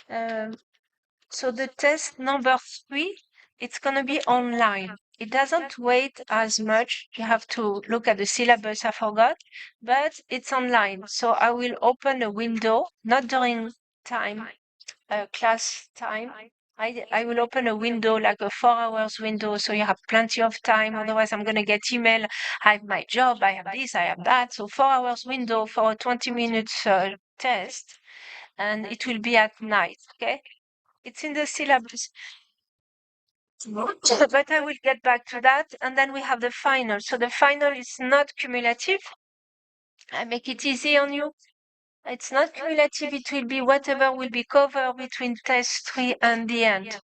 Um, so the test number 3, it's going to be online. It doesn't wait as much. You have to look at the syllabus, I forgot, but it's online. So I will open a window, not during time, class time. I will open a window, like a 4 hours window, so you have plenty of time. Otherwise, I'm going to get email. I have my job, I have this, I have that. So 4 hours window for a 20 minutes test, and it will be at night, okay? It's in the syllabus. But I will get back to that. And then we have the final. So the final is not cumulative. I make it easy on you. It's not cumulative. It will be whatever will be covered between test 3 and the end.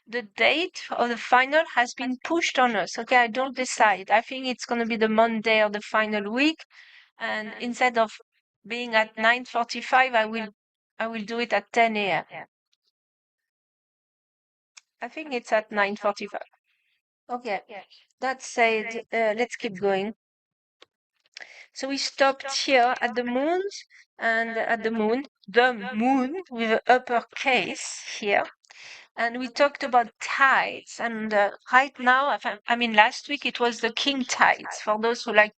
The date of the final has been pushed on us. Okay, I don't decide. I think it's going to be the Monday of the final week. And instead of being at 9:45, I will do it at 10 a.m. I think it's at 9:45. Okay, that said, let's keep going. So we stopped here at the moon, and at the moon with an uppercase here. And we talked about tides. And right now, I mean, last week it was the king tides. For those who like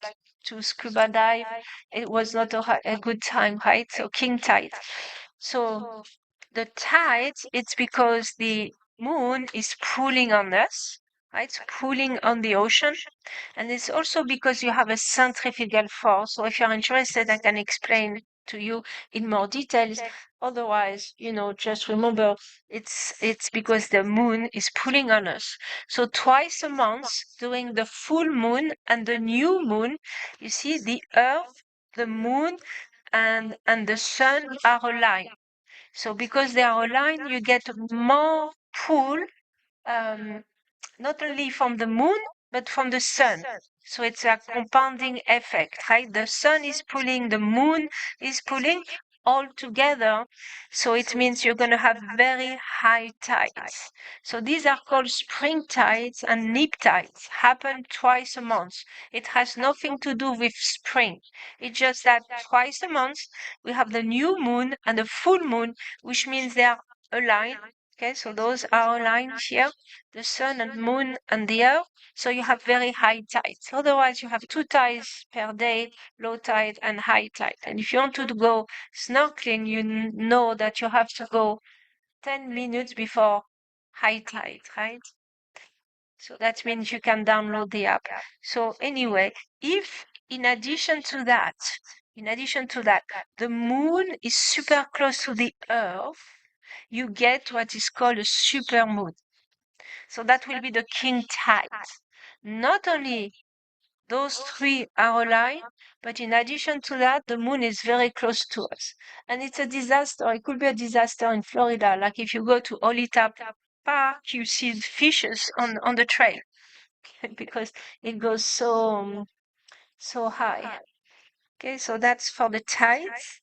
to scuba dive, it was not a good time, right? So king tides. So the tides, it's because the moon is pulling on us, right? It's pulling on the ocean. And it's also because you have a centrifugal force. So if you're interested, I can explain to you in more details. Otherwise, just remember it's because the moon is pulling on us. So twice a month, during the full moon and the new moon, you see the earth, the moon, and the sun are aligned. So because they are aligned, you get more pull, um, not only from the moon, but from the sun. So it's a compounding effect, right? The sun is pulling, the moon is pulling all together. So it means you're going to have very high tides. So these are called spring tides and neap tides, happen twice a month. It has nothing to do with spring. It's just that twice a month we have the new moon and the full moon, which means they are aligned. Okay, so those are aligned here, the sun and moon and the earth. So you have very high tides. Otherwise, you have 2 tides per day, low tide and high tide. And if you want to go snorkeling, you know that you have to go 10 minutes before high tide, right? So that means you can download the app. So anyway, if in addition to that, the moon is super close to the earth, you get what is called a supermoon. So that will be the king tide. Not only those 3 are aligned, but in addition to that, the moon is very close to us. And it's a disaster. It could be a disaster in Florida. Like if you go to Olita Park, you see fishes on the trail because it goes so high. Okay, so that's for the tides.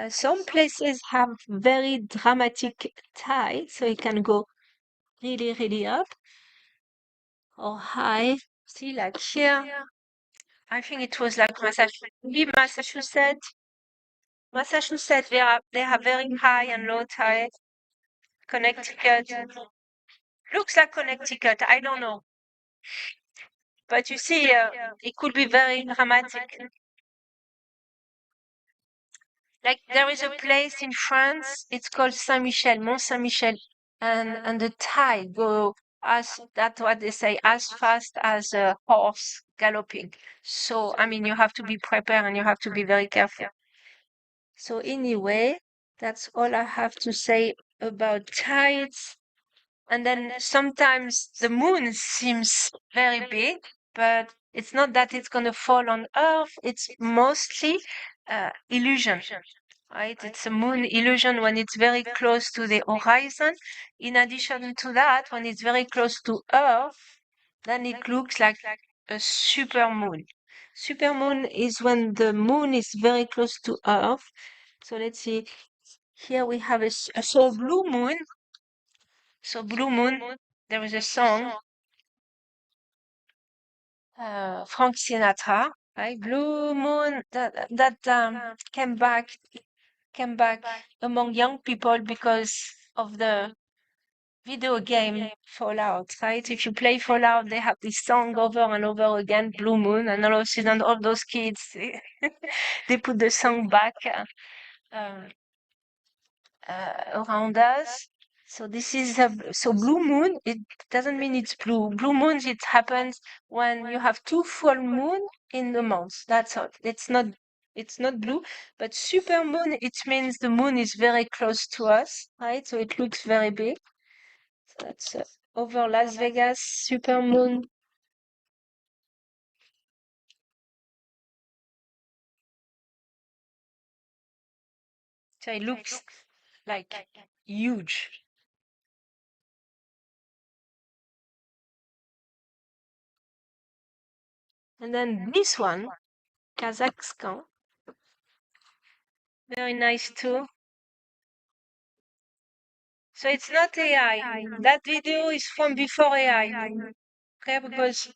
Some places have very dramatic tides, so it can go really, really up or high. See, like here, I think it was like Massachusetts. Massachusetts, they have very high and low tide. Connecticut looks like Connecticut. I don't know, but you see, it could be very dramatic. Like there is a place in France. It's called Saint-Michel, Mont Saint-Michel, and the tide go that's what they say, as fast as a horse galloping. So I mean, you have to be prepared and you have to be very careful. So anyway, that's all I have to say about tides. And then sometimes the moon seems very big, but it's not that it's going to fall on Earth. It's mostly illusion, right? It's a moon illusion when it's very close to the horizon. In addition to that, when it's very close to Earth, then it looks like a supermoon. Supermoon is when the moon is very close to Earth. So let's see. Here we have so blue moon. So blue moon, there is a song, Frank Sinatra, right? Blue moon that came back came back among young people because of the video game Fallout, right? If you play Fallout, they have this song over and over again, Blue Moon, and all of a sudden all those kids, they put the song back uh, around us. So this is so blue moon. It doesn't mean it's blue. Blue moons, it happens when you have two full moon in the month. That's all. It's not blue, but super moon, it means the moon is very close to us, right? So it looks very big. So that's over Las Vegas, super moon. So it looks like huge. And then this one, Kazakhstan, very nice too. So it's not AI. That video is from before AI. Okay, because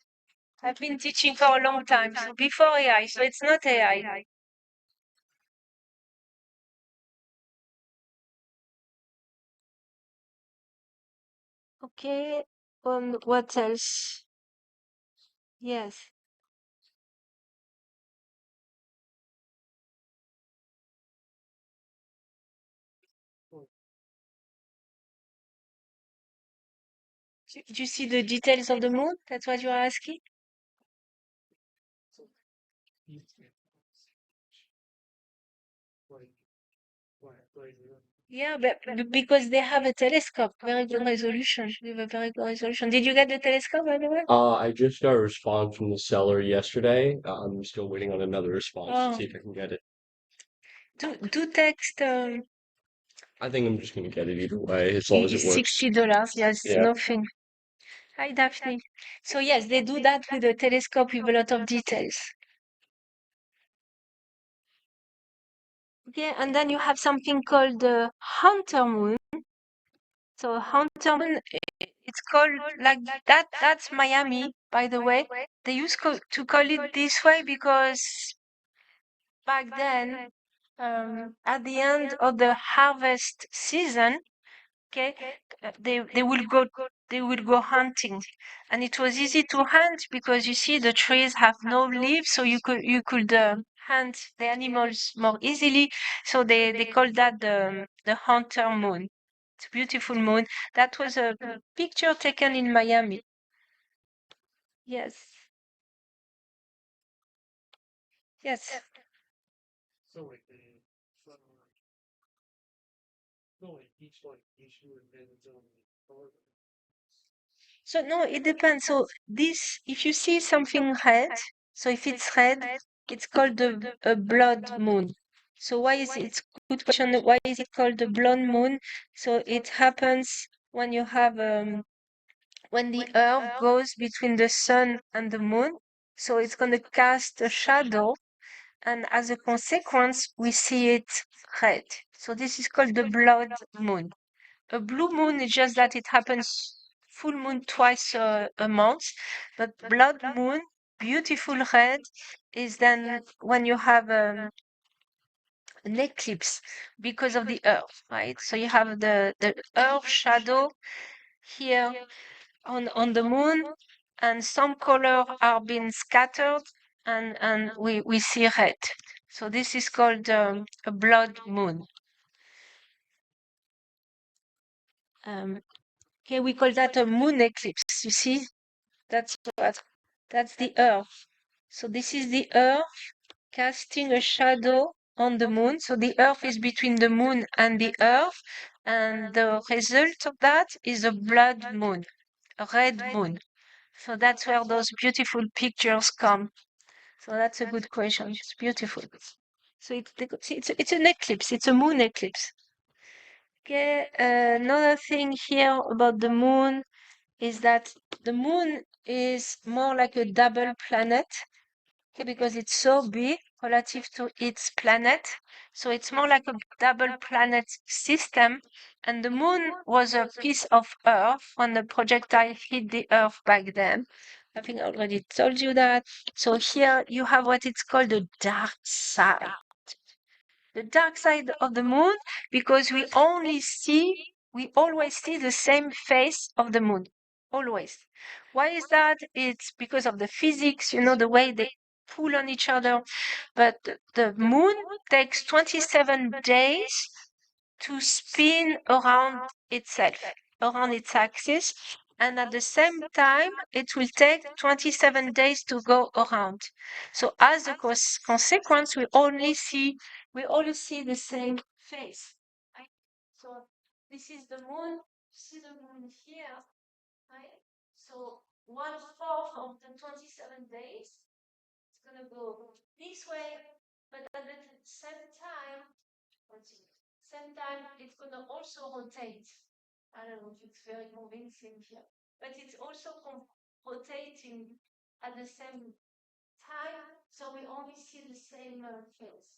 I've been teaching for a long time, so before AI, so it's not AI. Okay, what else? Yes. Do you see the details of the moon? That's what you are asking? Yeah, but because they have a telescope, very good resolution. They have a very good resolution. Did you get the telescope, by the way? I just got a response from the seller yesterday. I'm still waiting on another response to Oh, see if I can get it. do text I think I'm just gonna get it either way, as long as it works. $60. Yes, Yeah. nothing. Hi, Daphne. So yes, they do that with a telescope with a lot of details. Okay, and then you have something called the Hunter Moon. So Hunter Moon, it's called like that. That's Miami, by the way. They used to call it this way because back then, at the end of the harvest season, okay, they will go hunting, and it was easy to hunt because you see the trees have no leaves, so you could hunt the animals more easily. So they call that the hunter moon. It's a beautiful moon. That was a picture taken in Miami. Yes, yes. So no, it depends. So this, if you see something red, so if it's red, it's called a blood moon. So why is it? It's a good question. Why is it called the blood moon? So it happens when you have when the Earth goes between the sun and the moon. So it's going to cast a shadow, and as a consequence, we see it red. So this is called the blood moon. A blue moon is just that it happens full moon twice a month, but blood moon, beautiful red, is then when you have an eclipse because of the earth, right? So you have the earth shadow here on the moon, and some color are being scattered, and we see red. So this is called a blood moon. Okay, we call that a moon eclipse. You see, that's the Earth. So this is the Earth casting a shadow on the moon. So the Earth is between the moon and the Earth, and the result of that is a blood moon, a red moon. So that's where those beautiful pictures come. So that's a good question. It's beautiful. So it's an eclipse. It's a moon eclipse. Okay. Another thing here about the moon is that the moon is more like a double planet, okay, because it's so big relative to its planet. So it's more like a double planet system. And the moon was a piece of Earth when the projectile hit the Earth back then. I think I already told you that. So here you have what it's called the dark side. the dark side of the moon because we always see the same face of the moon. Always. Why is that? It's because of the physics, the way they pull on each other. But the moon takes 27 days to spin around itself, around its axis, and at the same time, it will take 27 days to go around. So as a consequence, we only see the same face. Right? So this is the moon. See the moon here, right? So 1/4 of the 27 days, it's gonna go this way, but at the same time, let's see. Same time, it's going to also rotate. I don't know if it's very convincing here, but it's also rotating at the same time, so we only see the same face.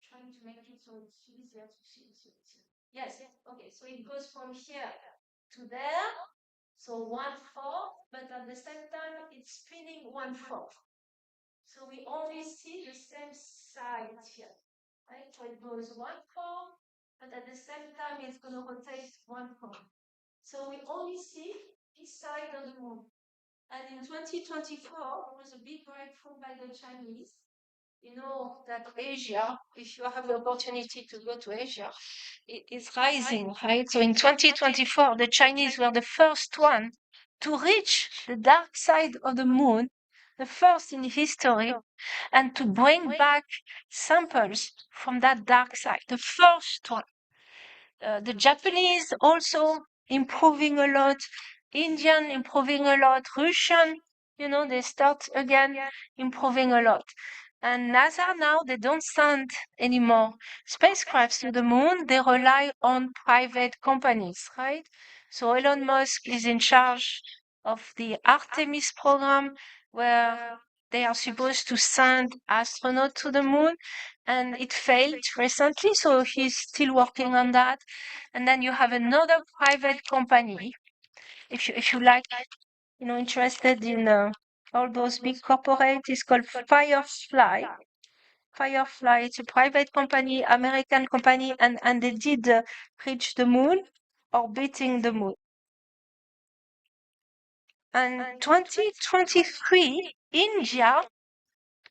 Trying to make it so it's easier to see. Yes, okay, so it goes from here to there, so 1/4, but at the same time, it's spinning 1/4. So we only see the same side here. Right? So it goes 1/4, but at the same time, it's going to rotate 1/4. So we only see this side of the moon. And in 2024, was a big breakthrough by the Chinese. You know that Asia, if you have the opportunity to go to Asia, it is rising, right? So in 2024, the Chinese were the first one to reach the dark side of the moon, the first in history, and to bring back samples from that dark side, the first one. The Japanese also improving a lot, Indian improving a lot, Russian, they start again improving a lot. And NASA now, they don't send anymore spacecrafts to the moon, they rely on private companies, right? So Elon Musk is in charge of the Artemis program, where they are supposed to send astronauts to the moon, and it failed recently, so he's still working on that. And then you have another private company, if you like, interested in all those big corporates. It's called Firefly. Firefly, it's a private company, American company, and they did reach the moon, orbiting the moon. And 2023, India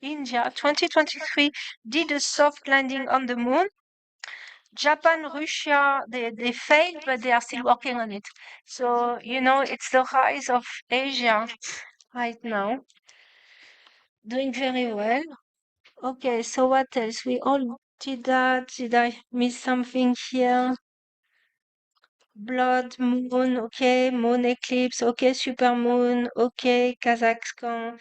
2023 did a soft landing on the moon. Japan, Russia, they failed, but they are still working on it. So, it's the rise of Asia right now, doing very well. Okay, so what else? We all did that. Did I miss something here? Blood moon, okay, moon eclipse, okay, super moon, okay, Kazakhstan.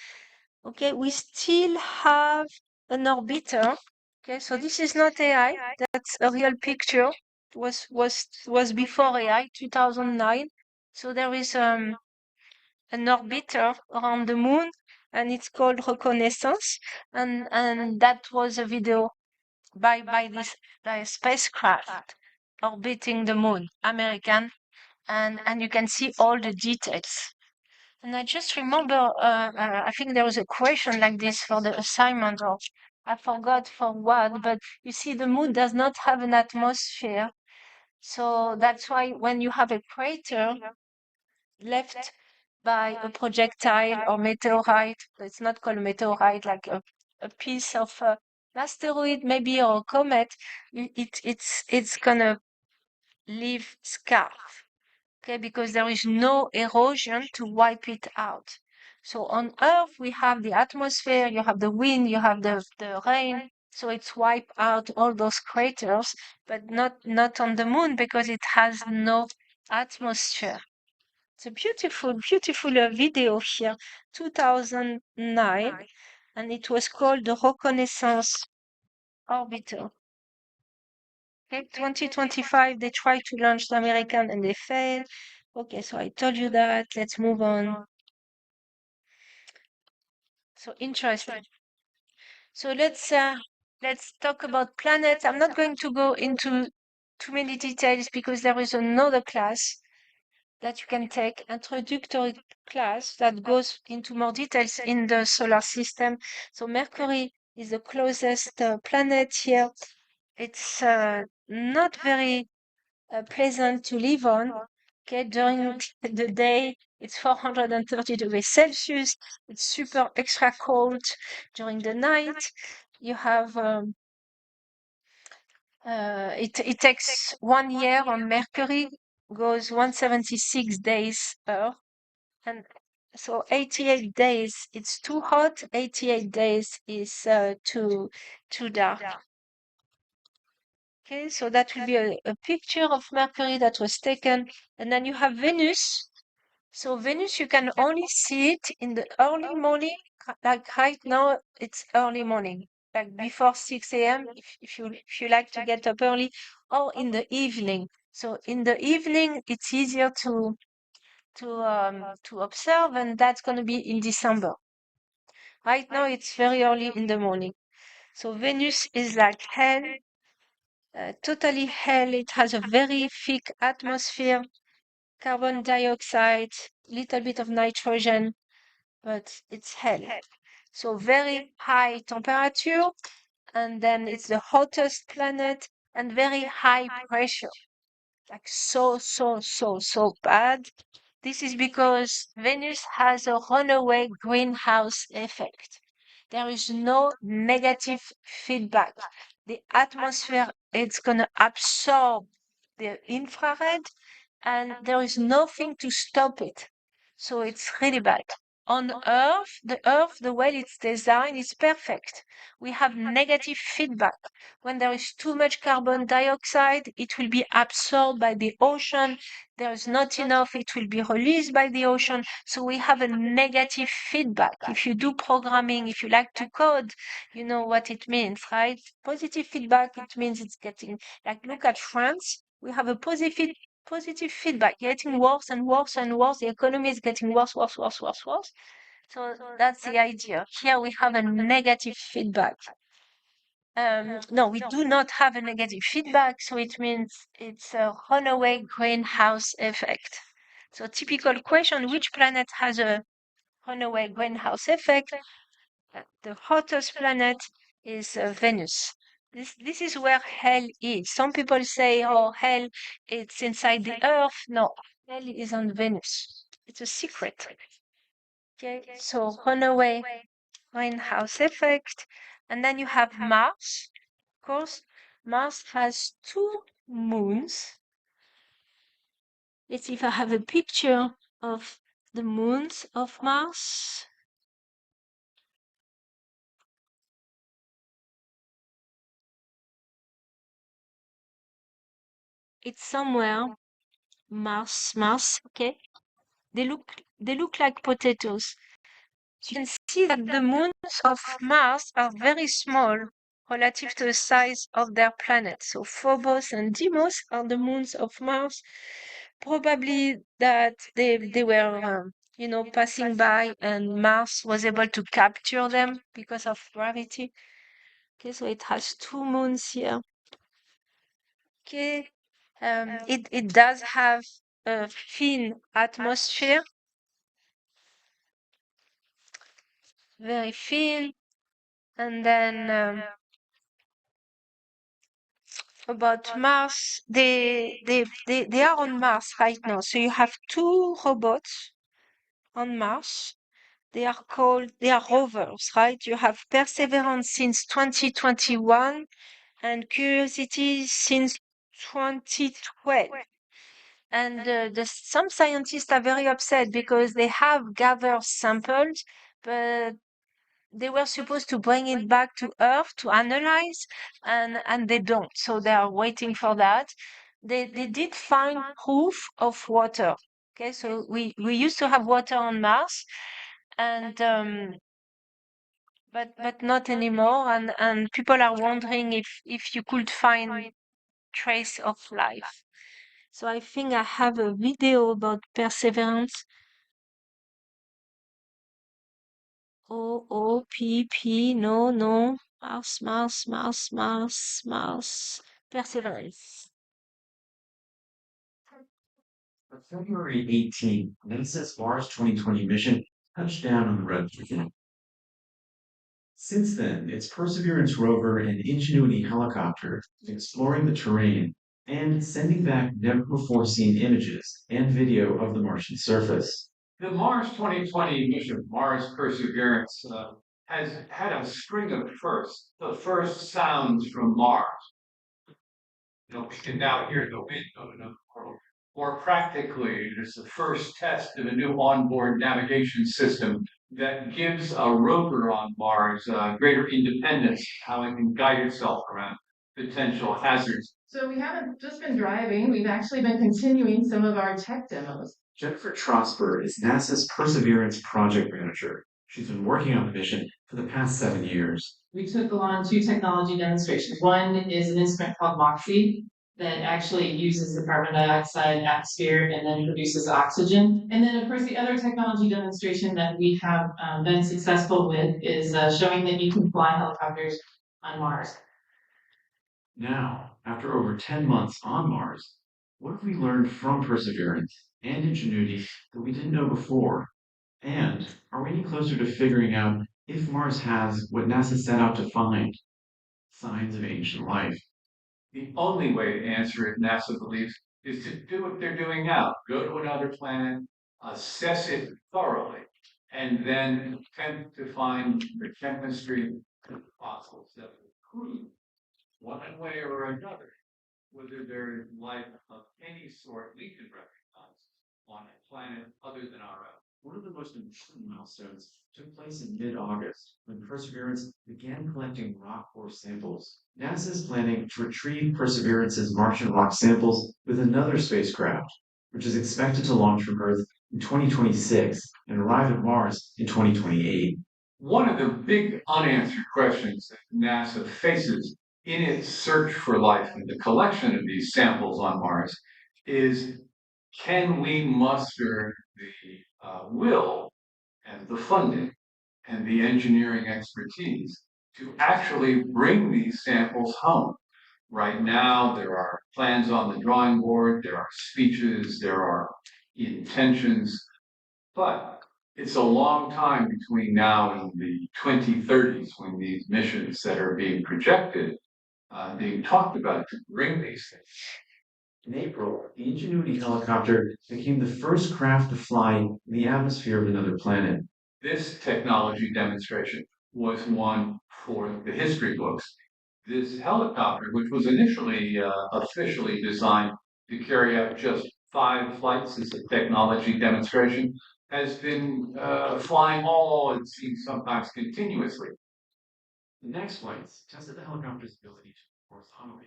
Okay, we still have an orbiter. Okay, so this is not AI, that's a real picture. Was before AI, 2009. So there is an orbiter around the moon, and it's called Reconnaissance, and that was a video by this spacecraft orbiting the moon, American, and you can see all the details. And I just remember, I think there was a question like this for the assignment, or I forgot for what, but you see, the moon does not have an atmosphere. So that's why when you have a crater left by a projectile or meteorite, it's not called a meteorite, like a piece of an asteroid, maybe, or a comet, it's gonna leave scars. Okay, because there is no erosion to wipe it out. So on Earth, we have the atmosphere, you have the wind, you have the rain, so it's wipe out all those craters, but not on the moon because it has no atmosphere. It's a beautiful, beautiful video here, 2009, and it was called the Reconnaissance Orbiter. Okay, 2025, they tried to launch the American and they failed. Okay, so I told you that. Let's move on. So interesting. So let's talk about planets. I'm not going to go into too many details because there is another class that you can take, introductory class, that goes into more details in the solar system. So Mercury is the closest planet here. it's not very pleasant to live on. Okay, during the day, it's 430 degrees Celsius. It's super extra cold. During the night, you have it takes 1 year on Mercury, goes 176 days Earth, and so 88 days it's too hot. 88 days is too dark. Okay, so that will be a picture of Mercury that was taken, and then you have Venus. So Venus, you can only see it in the early morning, like right now, it's early morning, like before 6 a.m. If you like to get up early, or in the evening. So in the evening, it's easier to observe, and that's going to be in December. Right now, it's very early in the morning. So Venus is like hell, totally hell. It has a very thick atmosphere, carbon dioxide, little bit of nitrogen, but it's hell. So very high temperature, and then it's the hottest planet, and very high pressure, like so bad. This is because Venus has a runaway greenhouse effect. There is no negative feedback. The atmosphere, it's going to absorb the infrared, and there is nothing to stop it. So it's really bad. On Earth, the way it's designed is perfect. We have negative feedback. When there is too much carbon dioxide, it will be absorbed by the ocean. There is not enough, it will be released by the ocean. So we have a negative feedback. If you do programming, if you like to code, you know what it means, right? Positive feedback, it means it's getting, like, look at France. We have a positive feedback, getting worse and worse and worse. The economy is getting worse, worse, worse, worse, worse. So that's the idea. Here we have a negative feedback. No, we do not have a negative feedback, so it means it's a runaway greenhouse effect. So typical question, which planet has a runaway greenhouse effect? The hottest planet is Venus. This is where hell is. Some people say, oh, hell, it's inside the earth. No, hell is on Venus. It's a secret. Okay, so runaway greenhouse effect. And then you have Mars. Of course, Mars has two moons. Let's see if I have a picture of the moons of Mars. It's somewhere. Mars, okay? They look like potatoes. You can see that the moons of Mars are very small relative to the size of their planet. So Phobos and Deimos are the moons of Mars. Probably that they were passing by, and Mars was able to capture them because of gravity. Okay, so it has two moons here. Okay, it does have a thin atmosphere, very thin. And then about Mars, they are on Mars right now. So you have two robots on Mars. They are rovers, right? You have Perseverance since 2021 and Curiosity since 2012. And some scientists are very upset because they have gathered samples, but they were supposed to bring it back to Earth to analyze, and they don't. So they are waiting for that. They did find proof of water. Okay, so we used to have water on Mars, and but not anymore. And people are wondering if you could find trace of life. So I think I have a video about Perseverance. OOPP, no, no. Mars. Perseverance. On February 18th, NASA's Mars 2020 mission touched down on the red planet. Since then, its Perseverance rover and Ingenuity helicopter exploring the terrain and sending back never before seen images and video of the Martian surface. The Mars 2020 mission, Mars Perseverance, has had a string of firsts. The first sounds from Mars. We can now hear the wind of another world. More practically, it is the first test of a new onboard navigation system that gives a rover on Mars greater independence, how it can guide itself around potential hazards. So we haven't just been driving, we've actually been continuing some of our tech demos. Jennifer Trosper is NASA's Perseverance project manager. She's been working on the mission for the past 7 years. We took along 2 technology demonstrations. One is an instrument called MOXIE that actually uses the carbon dioxide atmosphere and then produces oxygen. And then, of course, the other technology demonstration that we have been successful with is showing that you can fly helicopters on Mars. Now, after over 10 months on Mars, what have we learned from Perseverance and Ingenuity that we didn't know before? And are we any closer to figuring out if Mars has what NASA set out to find? Signs of ancient life. The only way to answer it, NASA believes, is to do what they're doing now. Go to another planet, assess it thoroughly, and then attempt to find the chemistry of fossils that will prove, one way or another, whether there is life of any sort we can recognize on a planet other than our own. One of the most important milestones took place in mid-August when Perseverance began collecting rock core samples. NASA is planning to retrieve Perseverance's Martian rock samples with another spacecraft, which is expected to launch from Earth in 2026 and arrive at Mars in 2028. One of the big unanswered questions that NASA faces in its search for life and the collection of these samples on Mars is, can we muster the will and the funding and the engineering expertise to actually bring these samples home? Right now, there are plans on the drawing board, there are speeches, there are intentions, but it's a long time between now and the 2030s when these missions that are being projected, being talked about to bring these things. In April, the Ingenuity helicopter became the first craft to fly in the atmosphere of another planet. This technology demonstration was one for the history books. This helicopter, which was initially officially designed to carry out just 5 flights as a technology demonstration, has been flying it seems sometimes continuously. The next flights tested the helicopter's ability to horizontally.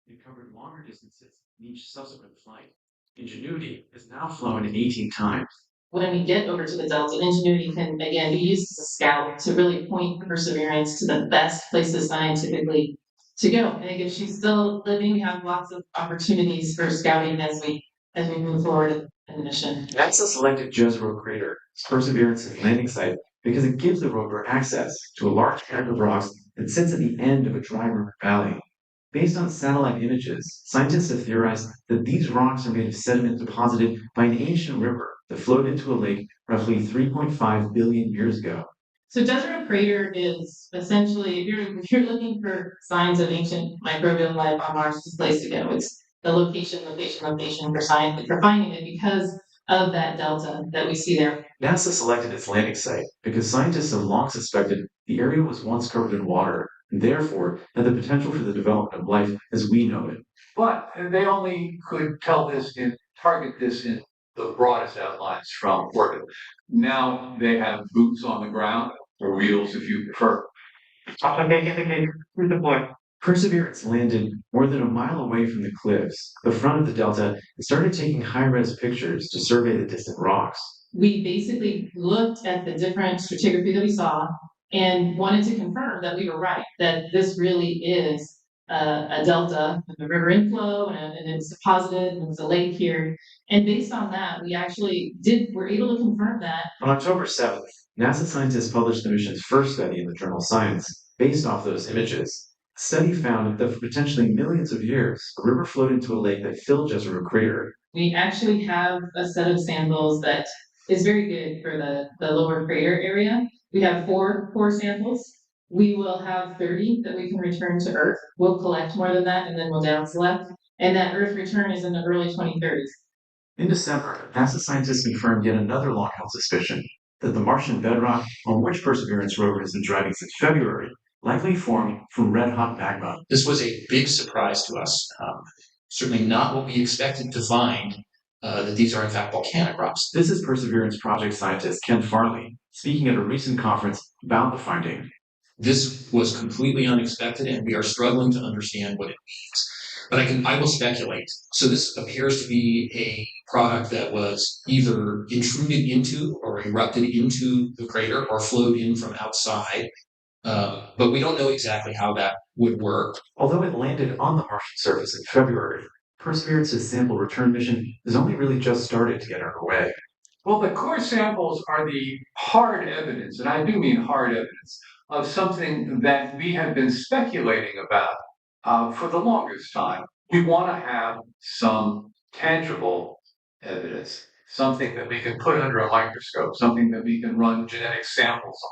It covered longer distances in each subsequent flight. Ingenuity has now flown 18 times. When we get over to the Delta, Ingenuity can again be used as a scout to really point Perseverance to the best places scientifically to go. And again, she's still living. We have lots of opportunities for scouting as we move forward in the mission. NASA selected Jezero Crater as Perseverance's landing site because it gives the rover access to a large pack of rocks that sits at the end of a dry river valley. Based on satellite images, scientists have theorized that these rocks are made of sediment deposited by an ancient river that flowed into a lake roughly 3.5 billion years ago. So Jezero Crater is essentially, if you're looking for signs of ancient microbial life on Mars, it's the place to go. It's the location for science, for finding it because of that delta that we see there. NASA selected its landing site because scientists have long suspected the area was once covered in water and therefore had the potential for the development of life as we know it. But they only could target this in the broadest outlines from orbit. Now they have boots on the ground, or wheels if you prefer. Perseverance landed more than a mile away from the cliffs, the front of the delta, and started taking high-res pictures to survey the distant rocks. We basically looked at the different stratigraphy that we saw and wanted to confirm that we were right, that this really is a delta, a river inflow, and it's deposited, and there's a lake here. And based on that, were able to confirm that. On October 7th, NASA scientists published the mission's first study in the journal Science, based off those images. The study found that for potentially millions of years, a river flowed into a lake that filled Jezero Crater. We actually have a set of samples that is very good for the lower crater area. We have 4 core samples. We will have 30 that we can return to Earth. We'll collect more than that and then we'll down select. And that Earth return is in the early 2030s. In December, NASA scientists confirmed yet another long-held suspicion that the Martian bedrock on which Perseverance rover has been driving since February likely formed from red-hot magma. This was a big surprise to us. Certainly not what we expected to find, that these are in fact volcanic rocks. This is Perseverance project scientist Ken Farley speaking at a recent conference about the finding. This was completely unexpected, and we are struggling to understand what it means. But I will speculate. So this appears to be a product that was either intruded into or erupted into the crater or flowed in from outside. But we don't know exactly how that would work. Although it landed on the Martian surface in February, Perseverance's sample return mission has only really just started to get underway. Well, the core samples are the hard evidence, and I do mean hard evidence, of something that we have been speculating about for the longest time. We want to have some tangible evidence, something that we can put under a microscope, something that we can run genetic samples on.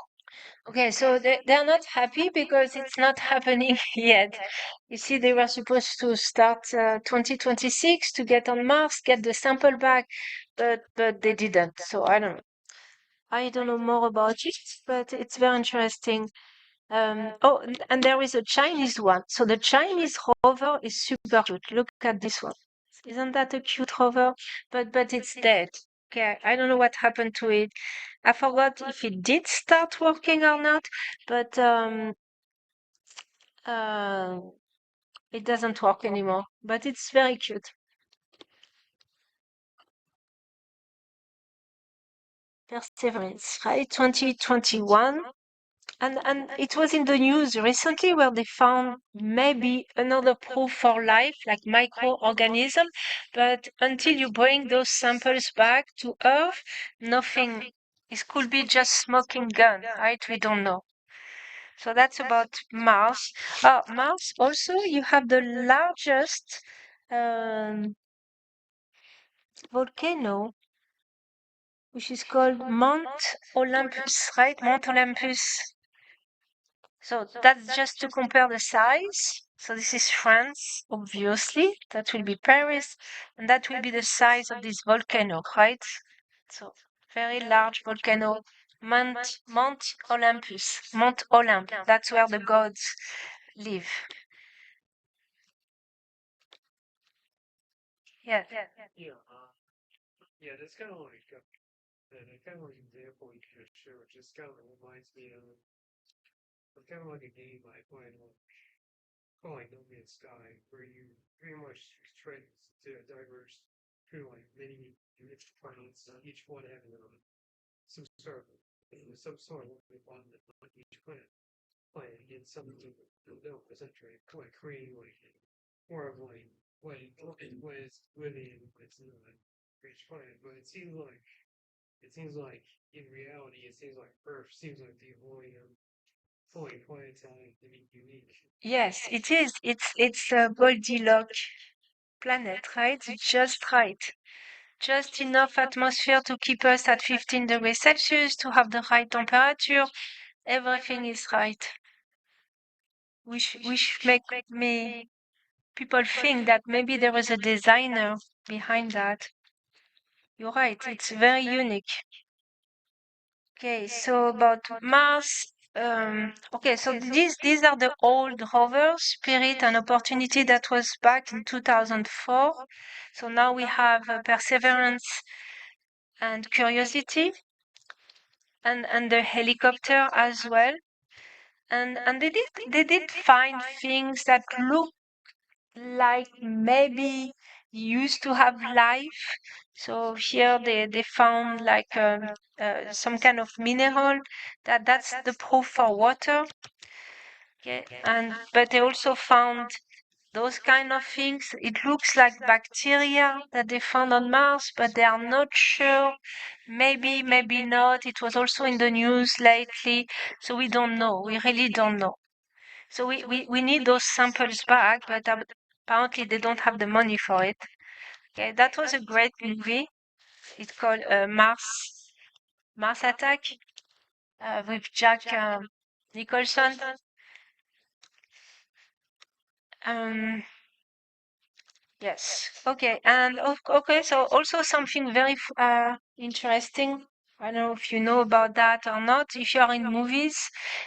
Okay, so they're not happy because it's not happening yet. You see, they were supposed to start 2026 to get on Mars, get the sample back, but they didn't. So I don't know more about it, but it's very interesting. Oh, and there is a Chinese one. So the Chinese rover is super cute. Look at this one. Isn't that a cute rover? But it's dead. Okay, I don't know what happened to it. I forgot if it did start working or not, but uh, it doesn't work anymore. But it's very cute. Perseverance, right? 2021. And it was in the news recently where they found maybe another proof for life, like microorganism, but until you bring those samples back to Earth, nothing. It could be just smoking gun, right? We don't know. So that's about Mars. Mars also, you have the largest volcano, which is called Mount Olympus, right? Mount Olympus. So that's just to compare the size. So this is France, obviously. That will be Paris. And that will be the size of this volcano, right? So very large volcano. Mount Olympus. Mount Olymp. That's where the gods live. Yeah. Yeah, that's kind of like example you could share, which just kind of reminds me of kind of like a game I play calling No Man's Sky, where you pretty much try to diverse through like many enriched planets, each one having some sort of abundant on each planet, and something they'll essentially like creating like more of like what is within it's not each planet, but it seems like in reality, it seems like Earth seems like the only planet to be unique. Yes, it is. It's a Goldilocks planet, right? It's just right. Just enough atmosphere to keep us at 15 degrees Celsius, to have the right temperature. Everything is right. Which make me people think that maybe there was a designer behind that. You're right, it's very unique. Okay, so about Mars. Okay, so these are the old rovers, Spirit and Opportunity, that was back in 2004. So now we have Perseverance and Curiosity, and the helicopter as well. And they did find things that look like maybe used to have life. So here they found like some kind of mineral that's the proof for water. Okay, and but they also found those kind of things. It looks like bacteria that they found on Mars, but they are not sure. Maybe not. It was also in the news lately, so we don't know. We really don't know. So we need those samples back, but apparently they don't have the money for it. Okay, that was a great movie. It's called Mars Attack with Jack Nicholson. Yes. Okay. And okay. So also something very interesting. I don't know if you know about that or not. If you are in movies,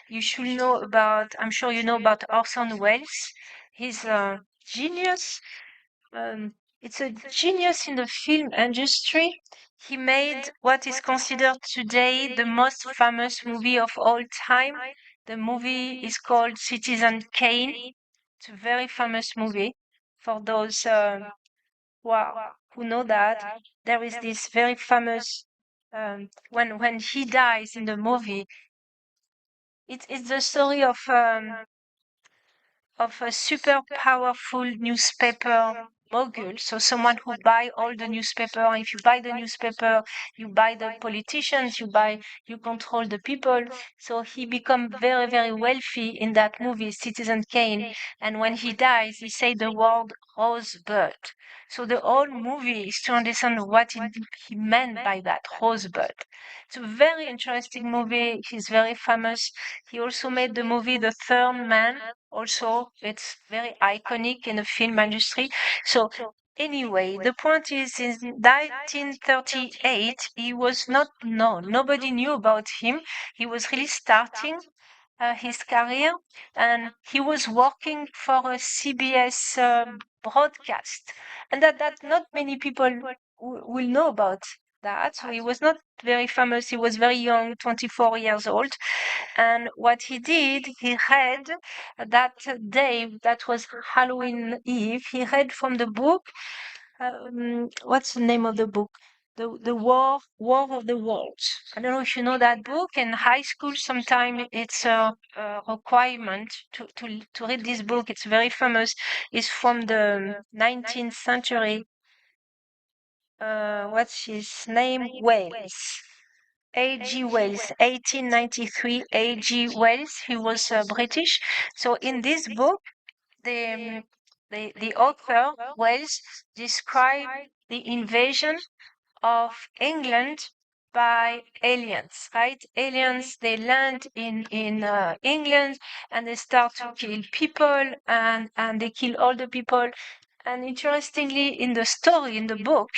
you should know about. I'm sure you know about Orson Welles. He's a genius. It's a genius in the film industry. He made what is considered today the most famous movie of all time. The movie is called Citizen Kane. It's a very famous movie for those who know that. There is this very famous when he dies in the movie. It's the story of a super powerful newspaper mogul. So someone who buy all the newspaper. And if you buy the newspaper, you buy the politicians, you control the people. So he become very, very wealthy in that movie, Citizen Kane. And when he dies, he say the word rosebud. So the whole movie is to understand what he meant by that rosebud. It's a very interesting movie. He's very famous. He also made the movie The Third Man. Also, it's very iconic in the film industry. So anyway, the point is in 1938, he was not known. Nobody knew about him. He was really starting his career, and he was working for a CBS broadcast, and that not many people will know about that. So he was not very famous. He was very young, 24 years old. And what he did, he read that day, that was Halloween Eve, he read from the book. What's the name of the book? The War of the Worlds. I don't know if you know that book. In high school, sometimes it's a requirement to read this book. It's very famous. It's from the 19th century. What's his name? Wells. A.G. Wells, 1893. A.G. Wells, he was British. So in this book, the author Wells described the invasion of England by aliens, right? Aliens, they land in England and they start to kill people, and they kill all the people. And interestingly, in the story, in the book,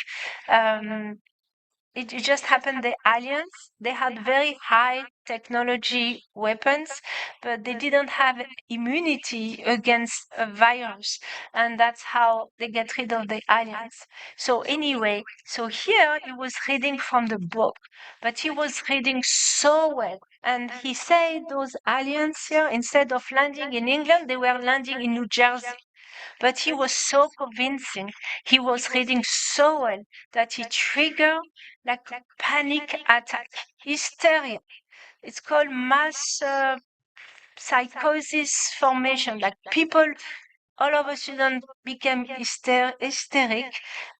it just happened the aliens, they had very high technology weapons, but they didn't have immunity against a virus, and that's how they get rid of the aliens. So anyway, so here he was reading from the book, but he was reading so well, and he said those aliens here, instead of landing in England, they were landing in New Jersey. But he was so convincing, he was reading so well, that he triggered like a panic attack, hysteria. It's called mass psychosis formation, like people all of a sudden became hysteric.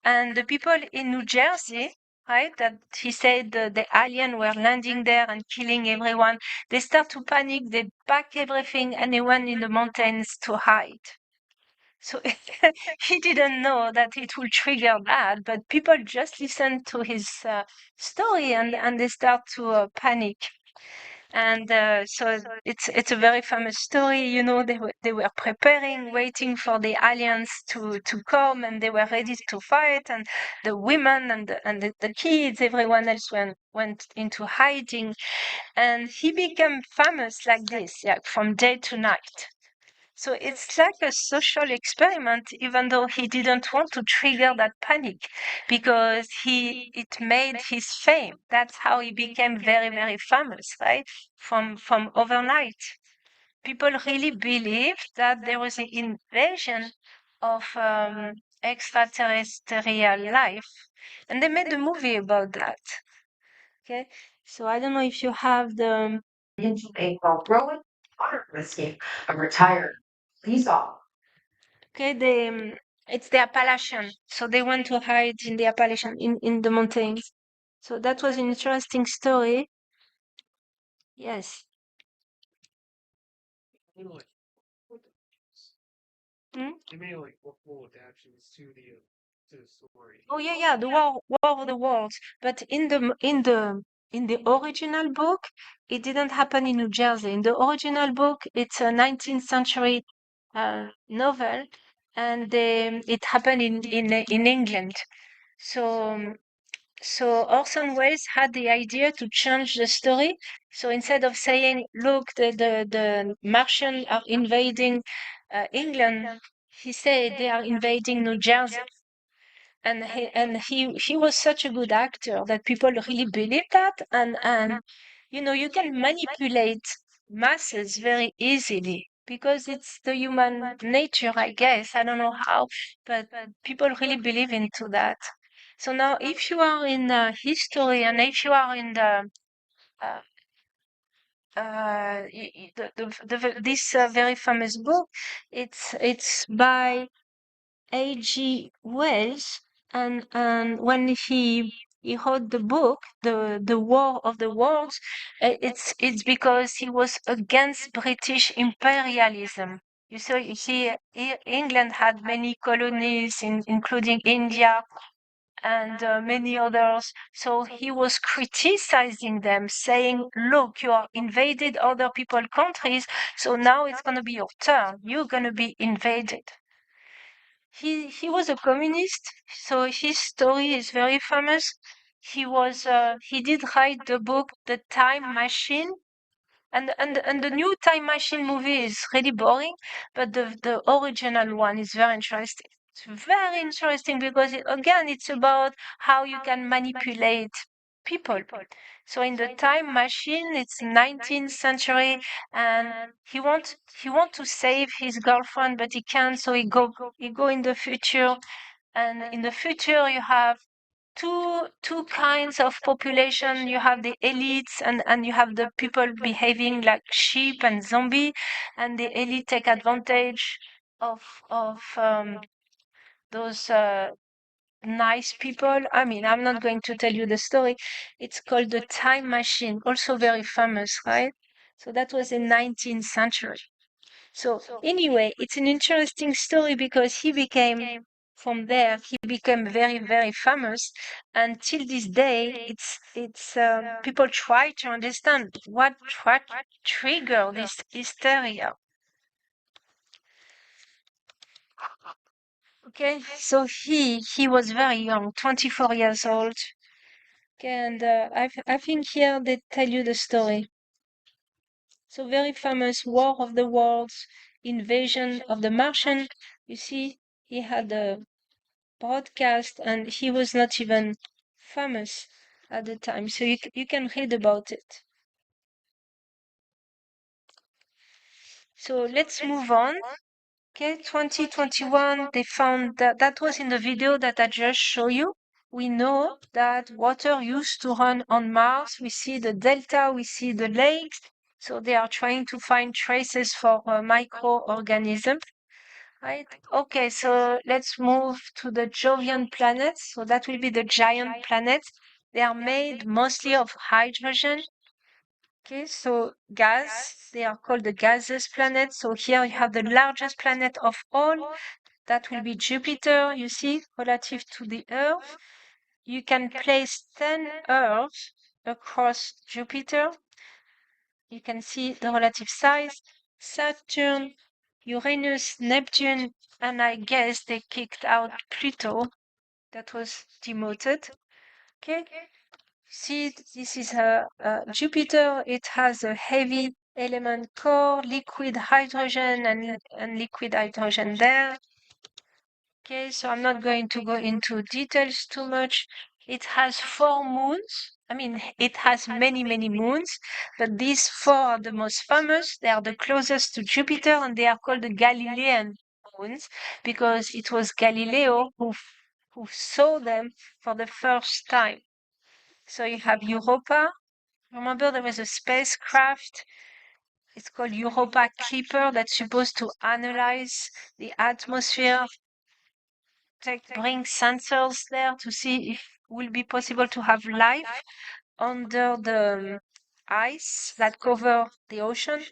And the people in New Jersey, right, that he said the alien were landing there and killing everyone, they start to panic, they pack everything and they went in the mountains to hide. So he didn't know that it will trigger that, but people just listen to his story, and they start to panic. And so it's a very famous story. You know, they were preparing, waiting for the aliens to come, and they were ready to fight. And the women and the kids, everyone else went into hiding. And he became famous like this, yeah, from day to night. So it's like a social experiment, even though he didn't want to trigger that panic, because it made his fame. That's how he became very, very famous, right? From overnight. People really believed that there was an invasion of extraterrestrial life, and they made a movie about that. Okay, so I don't know if you have the into a heroic honor escape, a retired police officer. Okay, it's the Appalachian. So they went to hide in the Appalachian, in the mountains. So that was an interesting story. Yes. Anyway, Hmm? they made like multiple adaptations to the story. Oh yeah, yeah, the War of the Worlds. But in the in the original book, it didn't happen in New Jersey. In the original book, it's a 19th century novel, and it happened in England. So so Orson Welles had the idea to change the story. So instead of saying, "Look, the Martians are invading England," he said they are invading New Jersey. And he was such a good actor that people really believed that. And you know, you can manipulate masses very easily because it's the human nature, I guess. I don't know how, but people really believe into that. So now, if you are in history, and if you are in the uh, this very famous book, it's by A.G. Wells, and when he wrote the book, the War of the Worlds, it's because he was against British imperialism. You see, England had many colonies, including India and many others. So he was criticizing them, saying, "Look, you are invaded other people countries, so now it's going to be your turn. You're going to be invaded." He was a communist, so his story is very famous. He did write the book The Time Machine, and the new Time Machine movie is really boring, but the original one is very interesting. It's very interesting because again, it's about how you can manipulate people. So in the Time Machine, it's 19th century, and he want to save his girlfriend, but he can't. So he go in the future, and in the future you have two kinds of population. You have the elites, and you have the people behaving like sheep and zombie, and the elite take advantage of those nice people. I mean, I'm not going to tell you the story. It's called The Time Machine, also very famous, right? So that was in 19th century. So anyway, it's an interesting story because from there he became very, very famous, and till this day it's people try to understand what triggered this hysteria. Okay, so he was very young, 24 years old. Okay, and I think here they tell you the story. So very famous War of the Worlds, invasion of the Martian. You see, he had a broadcast, and he was not even famous at the time. So you can read about it. So let's move on. Okay, 2021, they found that was in the video that I just showed you. We know that water used to run on Mars. We see the delta, we see the lakes. So they are trying to find traces for microorganisms. Right. Okay, so let's move to the Jovian planets. So that will be the giant planets. They are made mostly of hydrogen. Okay, so gas, they are called the gaseous planets. So here you have the largest planet of all. That will be Jupiter, you see, relative to the Earth. You can place 10 Earths across Jupiter. You can see the relative size. Saturn, Uranus, Neptune, and I guess they kicked out Pluto. That was demoted. Okay. See, this is Jupiter. It has a heavy element core, liquid hydrogen, and liquid hydrogen there. Okay, so I'm not going to go into details too much. It has 4 moons. I mean, it has many, many moons, but these 4 are the most famous. They are the closest to Jupiter, and they are called the Galilean moons because it was Galileo who saw them for the first time. So you have Europa. Remember, there was a spacecraft. It's called Europa Clipper that's supposed to analyze the atmosphere, bring sensors there to see if it will be possible to have life under the ice that cover the ocean.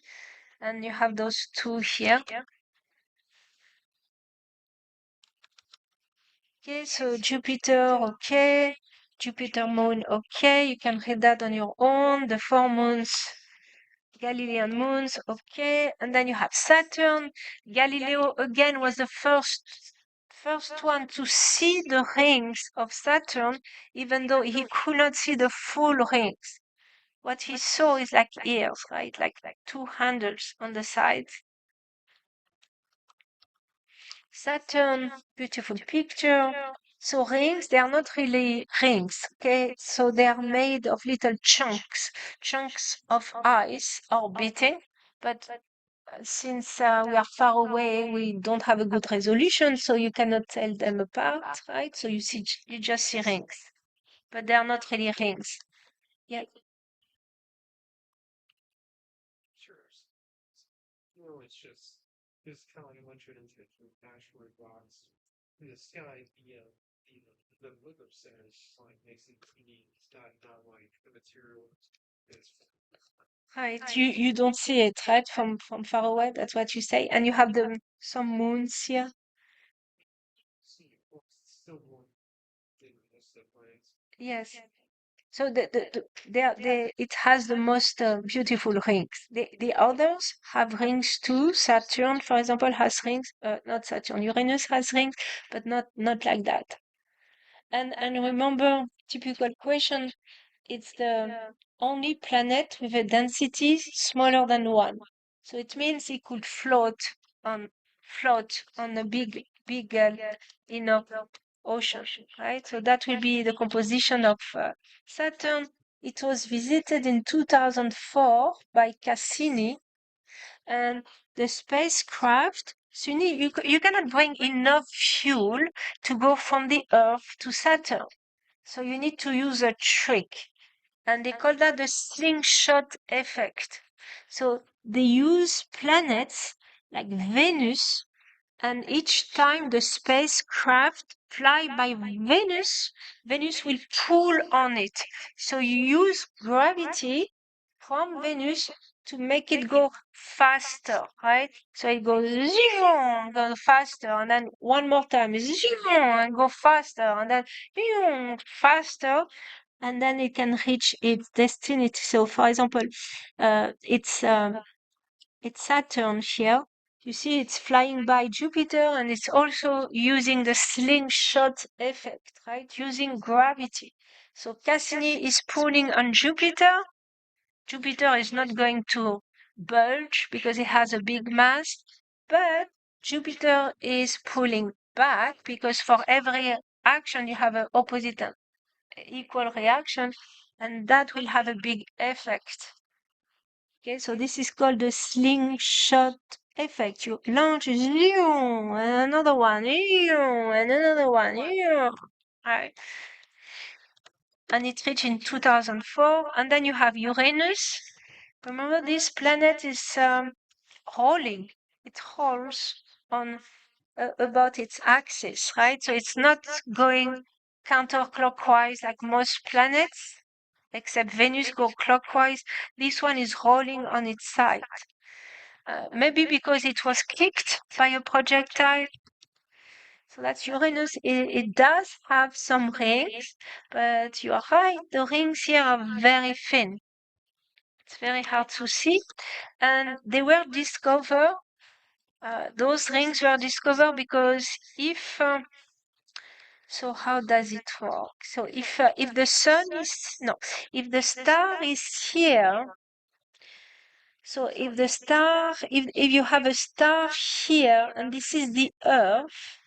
And you have those 2 here. Okay, so Jupiter, okay. Jupiter moon, okay, you can read that on your own. The 4 moons, Galilean moons, okay. And then you have Saturn. Galileo again was the first one to see the rings of Saturn, even though he could not see the full rings. What he saw is like ears, right? Like two handles on the sides. Saturn, beautiful picture. So rings, they are not really rings, okay? So they are made of little chunks of ice orbiting. But since we are far away, we don't have a good resolution, so you cannot tell them apart, right? So you just see rings, but they are not really rings. Yeah. Sure. No, it's just kind of like I want you to take the asteroid rocks in the sky. The look of Saturn is like makes it teeny. It's not like the material is. Right. You don't see it, right? From far away. That's what you say. And you have some moons here. See, it's still more than most of the planets. Yes. So it has the most beautiful rings. The others have rings too. Saturn, for example, has rings. Not Saturn. Uranus has rings, but not like that. And remember, typical question. It's the only planet with a density smaller than 1. So it means it could on a big inner ocean, right? So that will be the composition of Saturn. It was visited in 2004 by Cassini, and the spacecraft. So you cannot bring enough fuel to go from the Earth to Saturn. So you need to use a trick, and they call that the slingshot effect. So they use planets like Venus, and each time the spacecraft fly by Venus, Venus will pull on it. So you use gravity from Venus to make it go faster, right? So it goes zoom, go faster, and then one more time, zoom, and go faster, and then zoom, faster, and then it can reach its destiny. So, for example, it's Saturn here. You see, it's flying by Jupiter, and it's also using the slingshot effect, right? Using gravity. So Cassini is pulling on Jupiter. Jupiter is not going to bulge because it has a big mass, but Jupiter is pulling back because for every action you have an opposite and equal reaction, and that will have a big effect. Okay, so this is called the slingshot effect. You launch, and another one, and another one, right? And it reached in 2004. And then you have Uranus. Remember, this planet is rolling. It rolls on about its axis, right? So it's not going counterclockwise like most planets, except Venus go clockwise. This one is rolling on its side. Maybe because it was kicked by a projectile. So that's Uranus. It does have some rings, but you are right, the rings here are very thin. It's very hard to see. And they were discovered, those rings were discovered because if so how does it work? So if the sun is if the star is here, so if you have a star here and this is the Earth,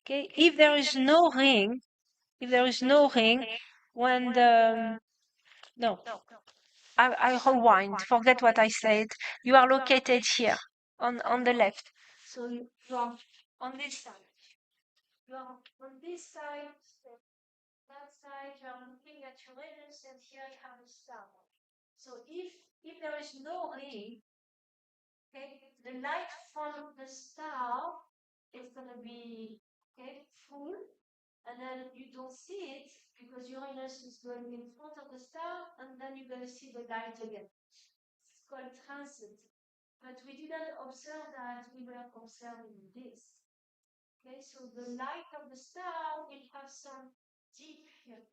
okay, if there is no ring, when the no, I rewind, forget what I said. You are located here on the left. So you are on this side. You are on this side. That side, you are looking at Uranus, and here you have a star. So if there is no ring, okay, the light from the star is gonna be full, and then you don't see it because Uranus is going in front of the star, and then you're gonna see the light again. It's called transit. But we didn't observe that, we were observing this. Okay, so the light of the star will have some deep here,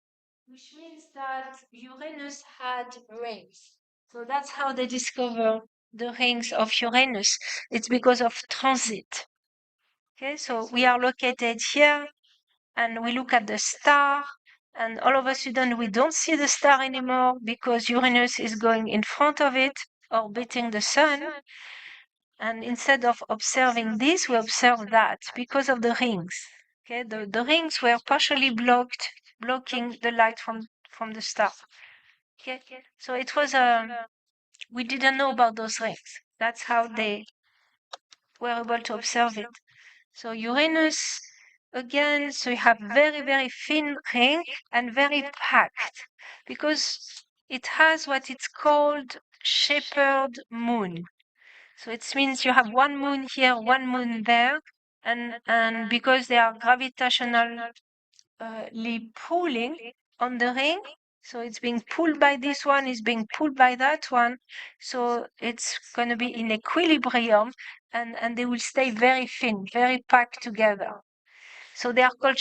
which means that Uranus had rings. So that's how they discover the rings of Uranus. It's because of transit. Okay, so we are located here and we look at the star, and all of a sudden we don't see the star anymore because Uranus is going in front of it, orbiting the sun. And instead of observing this, we observe that because of the rings. Okay, the rings were partially blocking the light from the star. Okay, so it was we didn't know about those rings. That's how they were able to observe it. So Uranus, again, so you have very, very thin ring and very packed because it has what it's called shepherd moon. So it means you have one moon here, one moon there, and because they are gravitationally pulling on the ring, so it's being pulled by this one, is being pulled by that one, so it's going to be in equilibrium, and they will stay very thin, very packed together. So they are called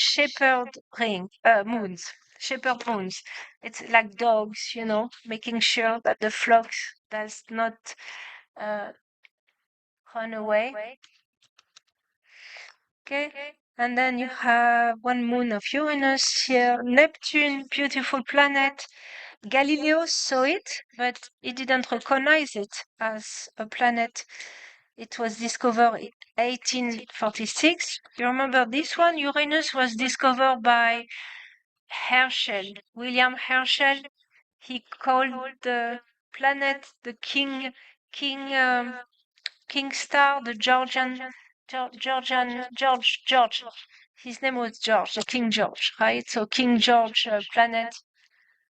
moons, shepherd moons. It's like dogs, making sure that the flock does not run away. Okay, and then you have one moon of Uranus here, Neptune, beautiful planet. Galileo saw it, but he didn't recognize it as a planet. It was discovered in 1846. You remember this one? Uranus was discovered by Herschel, William Herschel. He called the planet the King Star, the George. His name was George, the King George, right? So King George planet.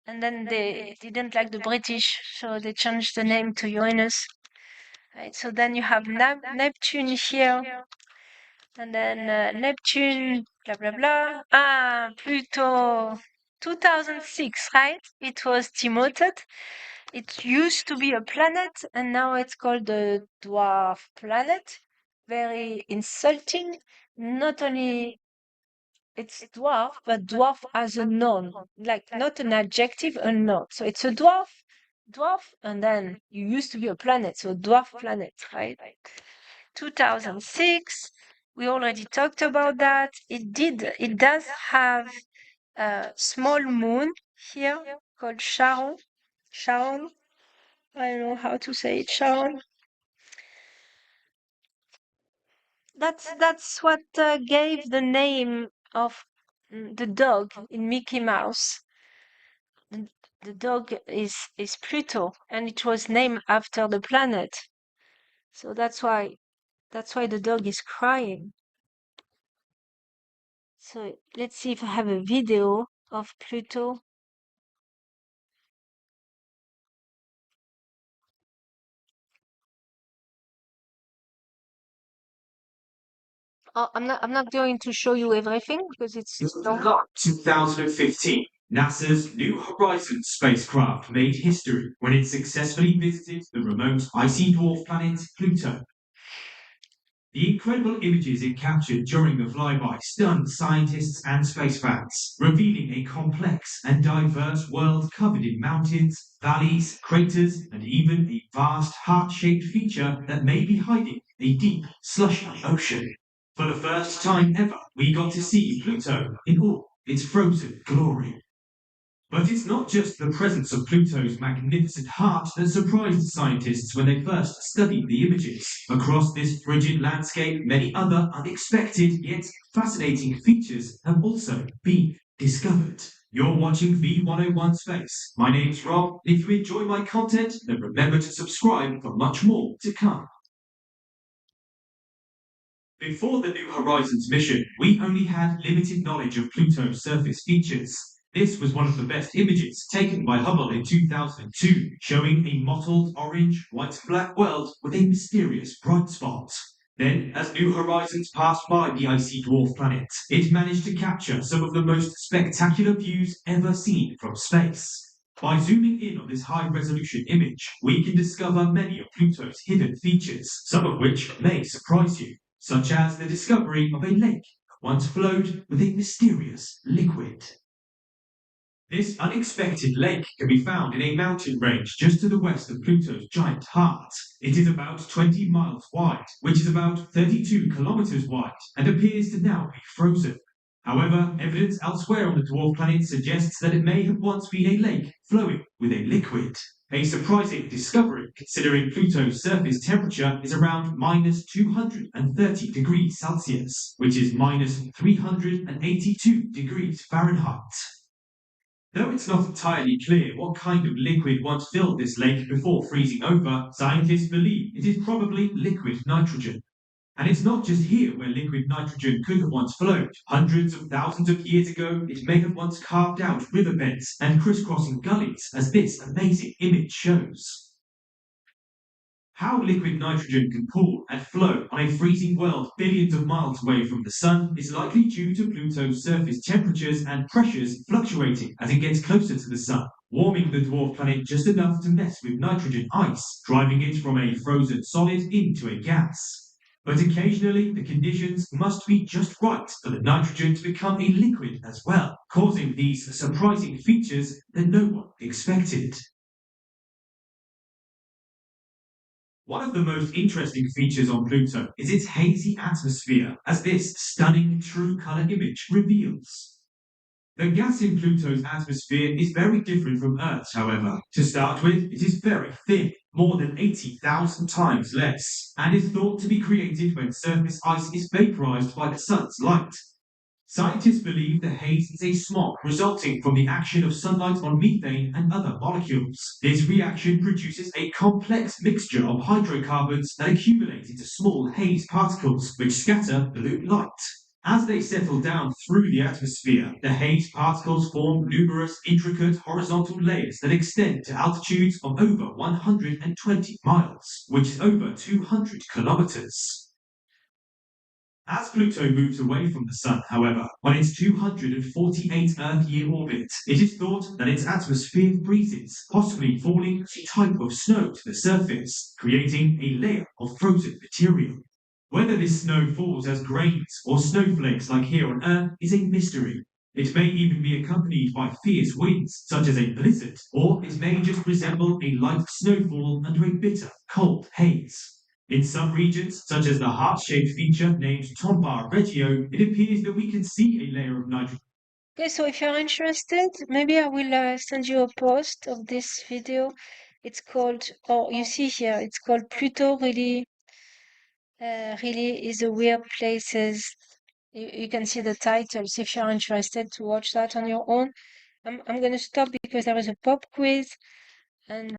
And then they didn't like the British, so they changed the name to Uranus. Right? So then you have Neptune here, and then Neptune, blah blah blah. Pluto, 2006, right? It was demoted. It used to be a planet, and now it's called the dwarf planet. Very insulting. Not only it's dwarf, but dwarf as a noun, like not an adjective, a noun. So it's a dwarf, and then you used to be a planet, so dwarf planet, right? 2006, we already talked about that. It does have a small moon here called Charon. Charon, I don't know how to say it, Charon. That's what gave the name of the dog in Mickey Mouse. The dog is Pluto, and it was named after the planet. So that's why the dog is crying. So let's see if I have a video of Pluto. Oh, I'm not going to show you everything because it's long. 2015, NASA's New Horizons spacecraft made history when it successfully visited the remote icy dwarf planet Pluto. The incredible images it captured during the flyby stunned scientists and space fans, revealing a complex and diverse world covered in mountains, valleys, craters, and even a vast heart-shaped feature that may be hiding a deep, slushy ocean. For the first time ever, we got to see Pluto in all its frozen glory. But it's not just the presence of Pluto's magnificent heart that surprised scientists when they first studied the images. Across this frigid landscape, many other unexpected yet fascinating features have also been discovered. You're watching V101 Space. My name's Rob. If you enjoy my content, then remember to subscribe for much more to come. Before the New Horizons mission, we only had limited knowledge of Pluto's surface features. This was one of the best images taken by Hubble in 2002, showing a mottled orange, white-black world with a mysterious bright spot. Then, as New Horizons passed by the icy dwarf planet, it managed to capture some of the most spectacular views ever seen from space. By zooming in on this high-resolution image, we can discover many of Pluto's hidden features, some of which may surprise you, such as the discovery of a lake once flowed with a mysterious liquid. This unexpected lake can be found in a mountain range just to the west of Pluto's giant heart. It is about 20 miles wide, which is about 32 kilometers wide, and appears to now be frozen. However, evidence elsewhere on the dwarf planet suggests that it may have once been a lake flowing with a liquid. A surprising discovery, considering Pluto's surface temperature is around minus 230 degrees Celsius, which is minus 382 degrees Fahrenheit. Though it's not entirely clear what kind of liquid once filled this lake before freezing over, scientists believe it is probably liquid nitrogen. And it's not just here where liquid nitrogen could have once flowed. Hundreds of thousands of years ago, it may have once carved out riverbeds and crisscrossing gullies, as this amazing image shows. How liquid nitrogen can pool and flow on a freezing world billions of miles away from the sun is likely due to Pluto's surface temperatures and pressures fluctuating as it gets closer to the sun, warming the dwarf planet just enough to mess with nitrogen ice, driving it from a frozen solid into a gas. But occasionally, the conditions must be just right for the nitrogen to become a liquid as well, causing these surprising features that no one expected. One of the most interesting features on Pluto is its hazy atmosphere, as this stunning true color image reveals. The gas in Pluto's atmosphere is very different from Earth's, however. To start with, it is very thin, more than 80,000 times less, and is thought to be created when surface ice is vaporized by the sun's light. Scientists believe the haze is a smog resulting from the action of sunlight on methane and other molecules. This reaction produces a complex mixture of hydrocarbons that accumulate into small haze particles which scatter blue light. As they settle down through the atmosphere, the haze particles form numerous intricate horizontal layers that extend to altitudes of over 120 miles, which is over 200 kilometers. As Pluto moves away from the Sun, however, on its 248 Earth-year orbit, it is thought that its atmosphere freezes, possibly falling a type of snow to the surface, creating a layer of frozen material. Whether this snow falls as grains or snowflakes like here on Earth is a mystery. It may even be accompanied by fierce winds, such as a blizzard, or it may just resemble a light snowfall under a bitter, cold haze. In some regions, such as the heart-shaped feature named Tombar Regio, it appears that we can see a layer of nitrogen. Okay, so if you're interested, maybe I will send you a post of this video. It's called, oh, you see here, it's called Pluto really is a weird places. You can see the titles if you're interested to watch that on your own. I'm going to stop because there is a pop quiz and